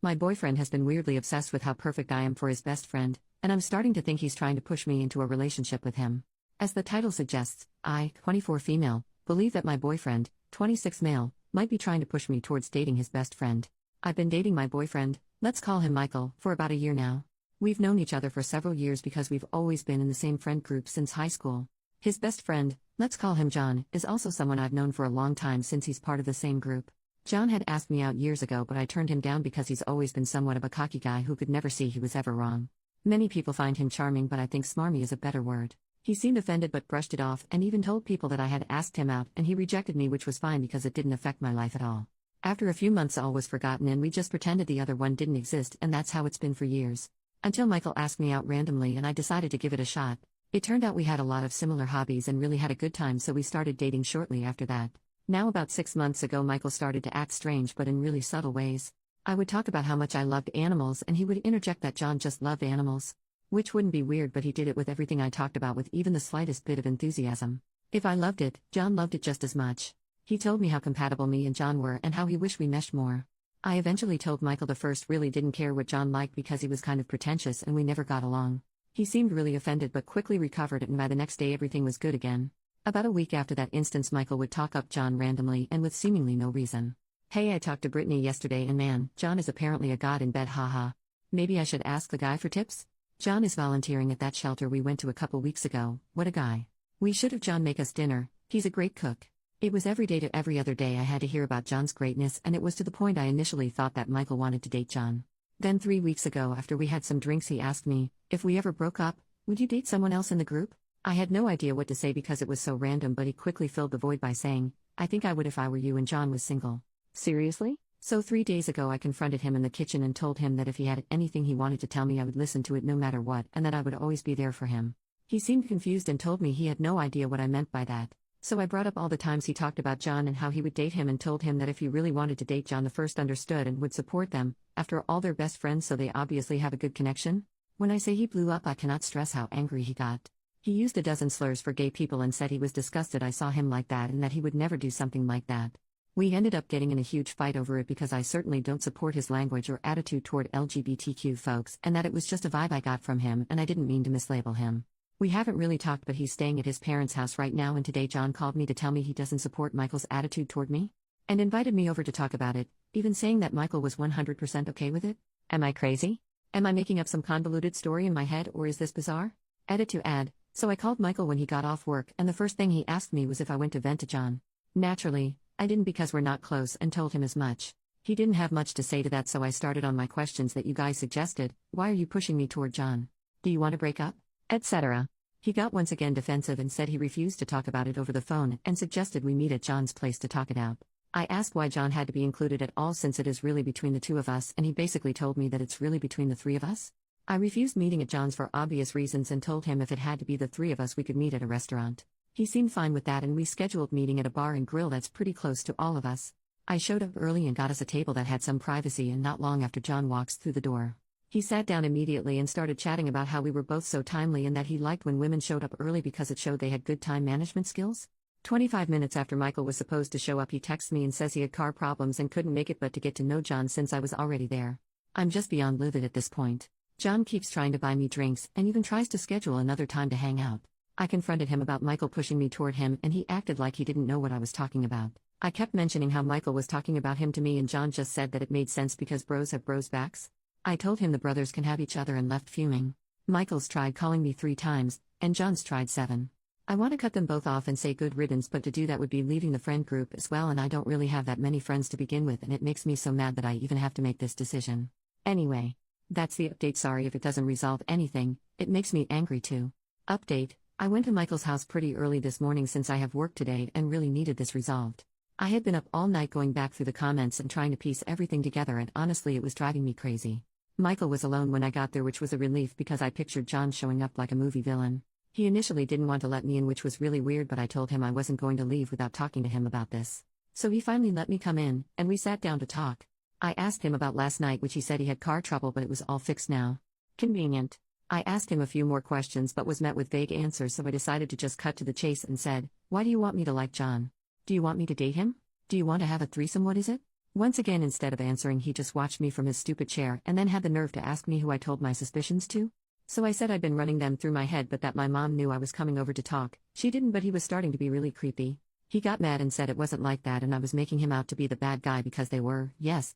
My boyfriend has been weirdly obsessed with how perfect I am for his best friend, and I'm starting to think he's trying to push me into a relationship with him. As the title suggests, I, 24 female, believe that my boyfriend, 26 male, might be trying to push me towards dating his best friend. I've been dating my boyfriend, let's call him Michael, for about a year now. We've known each other for several years because we've always been in the same friend group since high school. His best friend, let's call him John, is also someone I've known for a long time since he's part of the same group. John had asked me out years ago, but I turned him down because he's always been somewhat of a cocky guy who could never see he was ever wrong. Many people find him charming, but I think smarmy is a better word. He seemed offended but brushed it off and even told people that I had asked him out, and he rejected me, which was fine because it didn't affect my life at all. After a few months all was forgotten and we just pretended the other one didn't exist, and that's how it's been for years. Until Michael asked me out randomly and I decided to give it a shot. It turned out we had a lot of similar hobbies and really had a good time, so we started dating shortly after that. Now about 6 months ago Michael started to act strange but in really subtle ways. I would talk about how much I loved animals and he would interject that John just loved animals. Which wouldn't be weird, but he did it with everything I talked about with even the slightest bit of enthusiasm. If I loved it, John loved it just as much. He told me how compatible me and John were and how he wished we meshed more. I eventually told Michael the first really didn't care what John liked because he was kind of pretentious and we never got along. He seemed really offended but quickly recovered, and by the next day everything was good again. About a week after that instance, Michael would talk up John randomly and with seemingly no reason. Hey, I talked to Brittany yesterday and man, John is apparently a god in bed, haha. Maybe I should ask the guy for tips? John is volunteering at that shelter we went to a couple weeks ago. What a guy. We should have John make us dinner, he's a great cook. It was every day to every other day I had to hear about John's greatness, and it was to the point I initially thought that Michael wanted to date John. Then 3 weeks ago after we had some drinks he asked me, if we ever broke up, would you date someone else in the group? I had no idea what to say because it was so random, but he quickly filled the void by saying, I think I would if I were you and John was single. Seriously? So 3 days ago I confronted him in the kitchen and told him that if he had anything he wanted to tell me I would listen to it no matter what, and that I would always be there for him. He seemed confused and told me he had no idea what I meant by that. So I brought up all the times he talked about John and how he would date him, and told him that if he really wanted to date John, the first understood and would support them. After all, they're best friends, so they obviously have a good connection. When I say he blew up, I cannot stress how angry he got. He used a dozen slurs for gay people and said he was disgusted I saw him like that and that he would never do something like that. We ended up getting in a huge fight over it because I certainly don't support his language or attitude toward LGBTQ folks, and that it was just a vibe I got from him and I didn't mean to mislabel him. We haven't really talked, but he's staying at his parents' house right now, and today John called me to tell me he doesn't support Michael's attitude toward me and invited me over to talk about it, even saying that Michael was 100% okay with it. Am I crazy? Am I making up some convoluted story in my head, or is this bizarre? Edit to add. So I called Michael when he got off work, and the first thing he asked me was if I went to vent to John. Naturally, I didn't because we're not close, and told him as much. He didn't have much to say to that, so I started on my questions that you guys suggested. Why are you pushing me toward John? Do you want to break up? Etc. He got once again defensive and said he refused to talk about it over the phone and suggested we meet at John's place to talk it out. I asked why John had to be included at all since it is really between the two of us, and he basically told me that it's really between the three of us. I refused meeting at John's for obvious reasons and told him if it had to be the three of us we could meet at a restaurant. He seemed fine with that, and we scheduled meeting at a bar and grill that's pretty close to all of us. I showed up early and got us a table that had some privacy, and not long after John walks through the door. He sat down immediately and started chatting about how we were both so timely and that he liked when women showed up early because it showed they had good time management skills. 25 minutes after Michael was supposed to show up, he texts me and says he had car problems and couldn't make it, but to get to know John since I was already there. I'm just beyond livid at this point. John keeps trying to buy me drinks and even tries to schedule another time to hang out. I confronted him about Michael pushing me toward him, and he acted like he didn't know what I was talking about. I kept mentioning how Michael was talking about him to me, and John just said that it made sense because bros have bros backs. I told him the brothers can have each other and left fuming. Michael's tried calling me 3 times, and John's tried 7. I want to cut them both off and say good riddance, but to do that would be leaving the friend group as well, and I don't really have that many friends to begin with, and it makes me so mad that I even have to make this decision. Anyway. That's the update. Sorry if it doesn't resolve anything, it makes me angry too. Update. I went to Michael's house pretty early this morning since I have work today and really needed this resolved. I had been up all night going back through the comments and trying to piece everything together, and honestly it was driving me crazy. Michael was alone when I got there, which was a relief because I pictured John showing up like a movie villain. He initially didn't want to let me in, which was really weird, but I told him I wasn't going to leave without talking to him about this. So he finally let me come in, and we sat down to talk. I asked him about last night, which he said he had car trouble, but it was all fixed now. Convenient. I asked him a few more questions but was met with vague answers, so I decided to just cut to the chase and said, why do you want me to like John? Do you want me to date him? Do you want to have a threesome? What is it? Once again, instead of answering, he just watched me from his stupid chair and then had the nerve to ask me who I told my suspicions to. So I said I'd been running them through my head, but that my mom knew I was coming over to talk. She didn't, but he was starting to be really creepy. He got mad and said it wasn't like that and I was making him out to be the bad guy because they were, yes,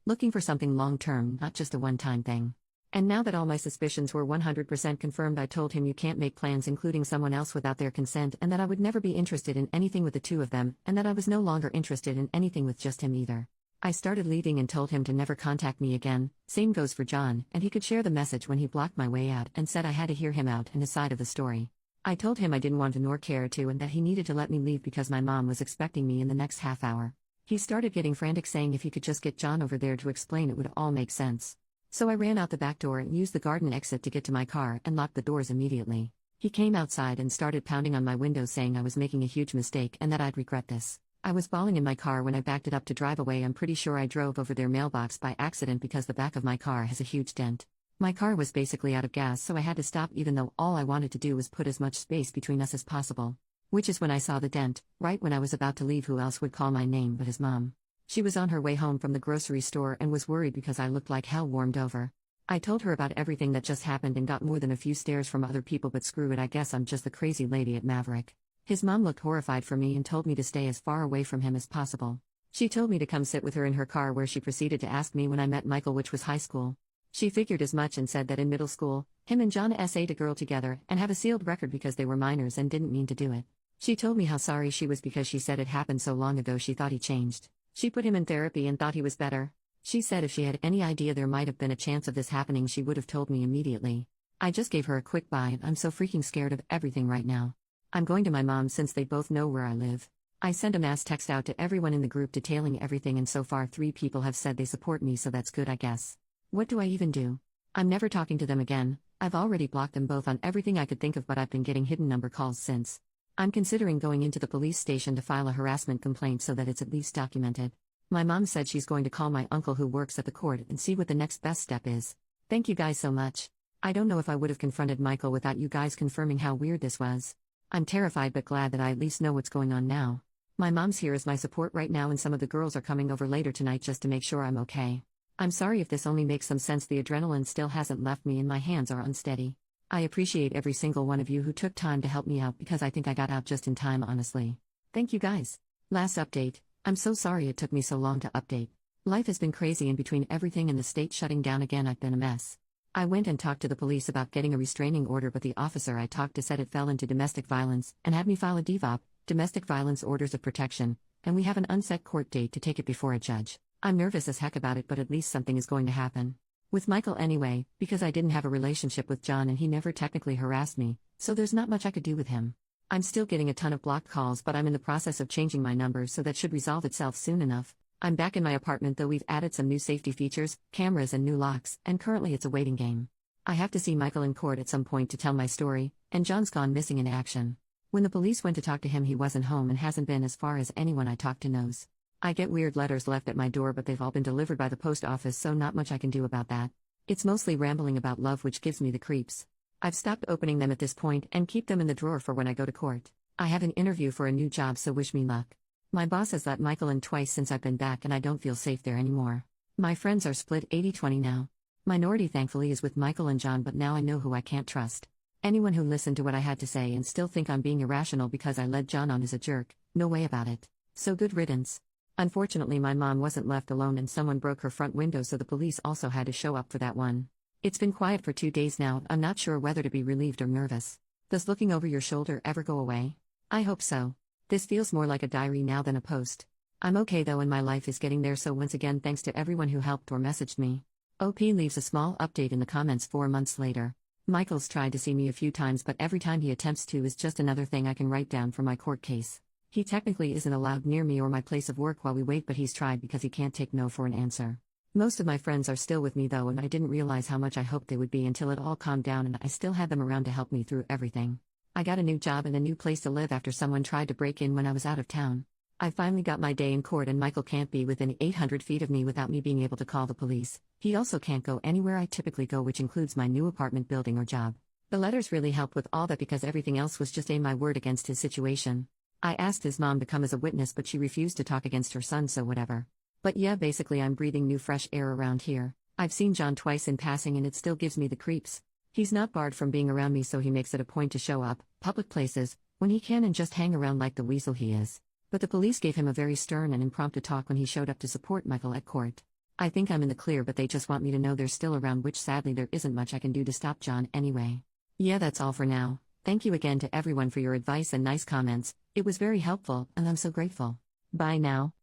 looking for something long-term, not just a one-time thing. And now that all my suspicions were 100% confirmed, I told him you can't make plans including someone else without their consent, and that I would never be interested in anything with the two of them, and that I was no longer interested in anything with just him either. I started leaving and told him to never contact me again. Same goes for John, and he could share the message when he blocked my way out and said I had to hear him out and his side of the story. I told him I didn't want to nor care to, and that he needed to let me leave because my mom was expecting me in the next half hour. He started getting frantic, saying if he could just get John over there to explain, it would all make sense. So I ran out the back door and used the garden exit to get to my car and locked the doors immediately. He came outside and started pounding on my window saying I was making a huge mistake and that I'd regret this. I was bawling in my car when I backed it up to drive away. I'm pretty sure I drove over their mailbox by accident because the back of my car has a huge dent. My car was basically out of gas, so I had to stop even though all I wanted to do was put as much space between us as possible. Which is when I saw the dent, right when I was about to leave. Who else would call my name but his mom? She was on her way home from the grocery store and was worried because I looked like hell warmed over. I told her about everything that just happened and got more than a few stares from other people, but screw it, I guess I'm just the crazy lady at Maverick. His mom looked horrified for me and told me to stay as far away from him as possible. She told me to come sit with her in her car, where she proceeded to ask me when I met Michael, which was high school. She figured as much and said that in middle school, him and John s***ed a girl together and have a sealed record because they were minors and didn't mean to do it. She told me how sorry she was because she said it happened so long ago she thought he changed. She put him in therapy and thought he was better. She said if she had any idea there might have been a chance of this happening, she would have told me immediately. I just gave her a quick bye. I'm so freaking scared of everything right now. I'm going to my mom since they both know where I live. I sent a mass text out to everyone in the group detailing everything, and so far 3 people have said they support me, so that's good, I guess. What do I even do? I'm never talking to them again. I've already blocked them both on everything I could think of, but I've been getting hidden number calls since. I'm considering going into the police station to file a harassment complaint so that it's at least documented. My mom said she's going to call my uncle who works at the court and see what the next best step is. Thank you guys so much. I don't know if I would have confronted Michael without you guys confirming how weird this was. I'm terrified but glad that I at least know what's going on now. My mom's here as my support right now, and some of the girls are coming over later tonight just to make sure I'm okay. I'm sorry if this only makes some sense. The adrenaline still hasn't left me and my hands are unsteady. I appreciate every single one of you who took time to help me out because I think I got out just in time, honestly. Thank you guys. Last update. I'm so sorry it took me so long to update. Life has been crazy in between everything and the state shutting down again. I've been a mess. I went and talked to the police about getting a restraining order, but the officer I talked to said it fell into domestic violence and had me file a DVOP, domestic violence orders of protection, and we have an unset court date to take it before a judge. I'm nervous as heck about it, but at least something is going to happen. With Michael anyway, because I didn't have a relationship with John and he never technically harassed me, so there's not much I could do with him. I'm still getting a ton of blocked calls, but I'm in the process of changing my number, so that should resolve itself soon enough. I'm back in my apartment, though we've added some new safety features, cameras and new locks, and currently it's a waiting game. I have to see Michael in court at some point to tell my story, and John's gone missing in action. When the police went to talk to him, he wasn't home and hasn't been as far as anyone I talked to knows. I get weird letters left at my door, but they've all been delivered by the post office, so not much I can do about that. It's mostly rambling about love, which gives me the creeps. I've stopped opening them at this point and keep them in the drawer for when I go to court. I have an interview for a new job, so wish me luck. My boss has let Michael in twice since I've been back and I don't feel safe there anymore. My friends are split 80-20 now. Minority thankfully is with Michael and John, but now I know who I can't trust. Anyone who listened to what I had to say and still think I'm being irrational because I led John on is a jerk, no way about it. So good riddance. Unfortunately, my mom wasn't left alone and someone broke her front window, so the police also had to show up for that one. It's been quiet for 2 days now. I'm not sure whether to be relieved or nervous. Does looking over your shoulder ever go away? I hope so. This feels more like a diary now than a post. I'm okay though, and my life is getting there, so once again thanks to everyone who helped or messaged me. OP leaves a small update in the comments 4 months later. Michael's tried to see me a few times, but every time he attempts to is just another thing I can write down for my court case. He technically isn't allowed near me or my place of work while we wait, but he's tried because he can't take no for an answer. Most of my friends are still with me though, and I didn't realize how much I hoped they would be until it all calmed down and I still had them around to help me through everything. I got a new job and a new place to live after someone tried to break in when I was out of town. I finally got my day in court, and Michael can't be within 800 feet of me without me being able to call the police. He also can't go anywhere I typically go, which includes my new apartment building or job. The letters really helped with all that because everything else was just my word against his situation. I asked his mom to come as a witness, but she refused to talk against her son, so whatever. But yeah, basically, I'm breathing new fresh air around here. I've seen John twice in passing and it still gives me the creeps. He's not barred from being around me, so he makes it a point to show up, public places, when he can and just hang around like the weasel he is. But the police gave him a very stern and impromptu talk when he showed up to support Michael at court. I think I'm in the clear, but they just want me to know they're still around, which sadly there isn't much I can do to stop John anyway. Yeah, that's all for now. Thank you again to everyone for your advice and nice comments. It was very helpful, and I'm so grateful. Bye now.